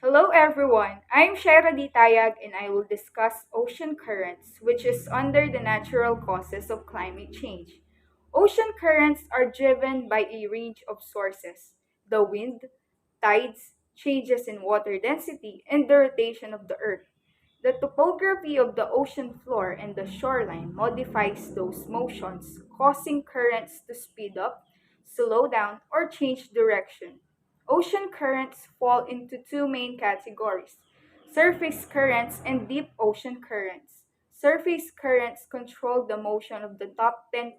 Hello everyone, I'm Shaira Di Tayag and I will discuss ocean currents, which is under the natural causes of climate change. Ocean currents are driven by a range of sources: the wind, tides, changes in water density, and the rotation of the earth. The topography of the ocean floor and the shoreline modifies those motions, causing currents to speed up, slow down, or change direction. Ocean currents fall into two main categories: surface currents and deep ocean currents. Surface currents control the motion of the top 10%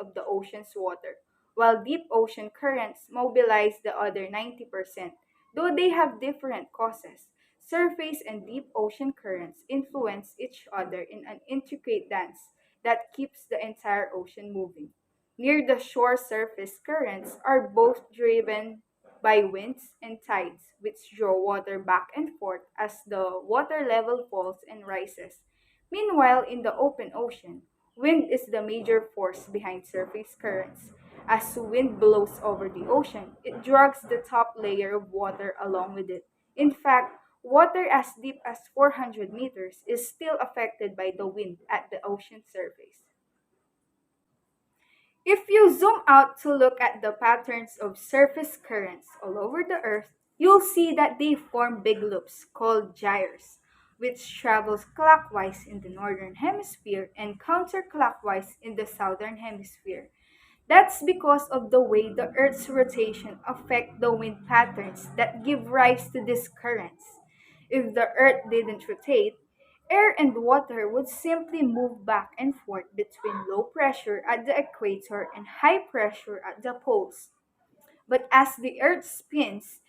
of the ocean's water, while deep ocean currents mobilize the other 90%, though they have different causes. Surface and deep ocean currents influence each other in an intricate dance that keeps the entire ocean moving. Near the shore, surface currents are both driven by winds and tides, which draw water back and forth as the water level falls and rises. Meanwhile, in the open ocean, wind is the major force behind surface currents. As wind blows over the ocean, it drags the top layer of water along with it. In fact, water as deep as 400 meters is still affected by the wind at the ocean surface. If you zoom out to look at the patterns of surface currents all over the Earth, you'll see that they form big loops called gyres, which travels clockwise in the northern hemisphere and counterclockwise in the southern hemisphere. That's because of the way the Earth's rotation affect the wind patterns that give rise to these currents. If the Earth didn't rotate, air and water would simply move back and forth between low pressure at the equator and high pressure at the poles. But as the Earth spins,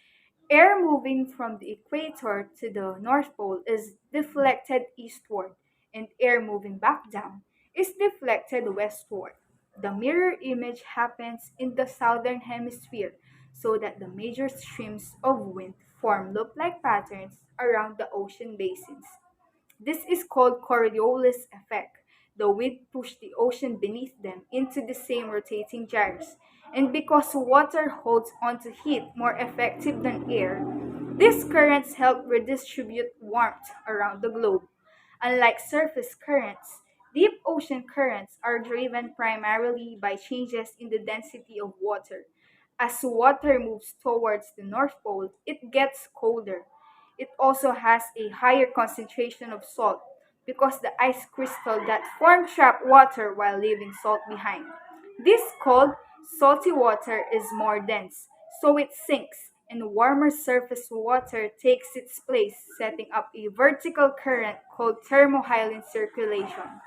air moving from the equator to the North Pole is deflected eastward, and air moving back down is deflected westward. The mirror image happens in the southern hemisphere, so that the major streams of wind form loop like patterns around the ocean basins. This is called Coriolis effect. The wind pushed the ocean beneath them into the same rotating gyres. And because water holds onto heat more effective than air, these currents help redistribute warmth around the globe. Unlike surface currents, deep ocean currents are driven primarily by changes in the density of water. As water moves towards the North Pole, it gets colder. It also has a higher concentration of salt because the ice crystal that form trap water while leaving salt behind. This called salty water is more dense, so it sinks, and warmer surface water takes its place, setting up a vertical current called thermohaline circulation.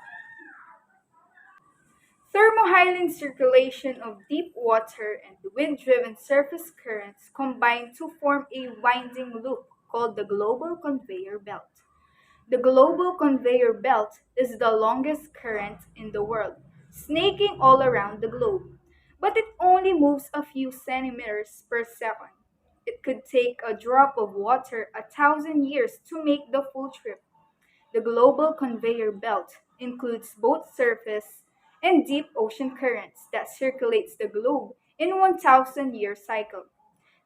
Thermohaline circulation of deep water and wind-driven surface currents combine to form a winding loop called the global conveyor belt. The global conveyor belt is the longest current in the world, snaking all around the globe. But it only moves a few centimeters per second. It could take a drop of water 1,000 years to make the full trip. The global conveyor belt includes both surface and deep ocean currents that circulates the globe in 1,000-year cycle.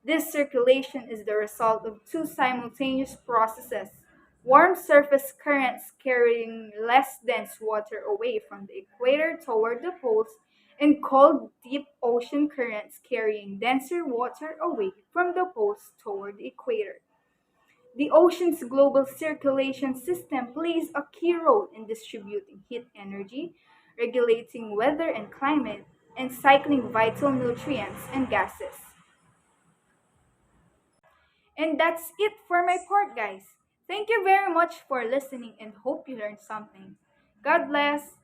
This circulation is the result of two simultaneous processes: warm surface currents carrying less dense water away from the equator toward the poles, and cold, deep ocean currents carrying denser water away from the poles toward the equator. The ocean's global circulation system plays a key role in distributing heat energy, regulating weather and climate, and cycling vital nutrients and gases. And that's it for my part, guys. Thank you very much for listening and hope you learned something. God bless.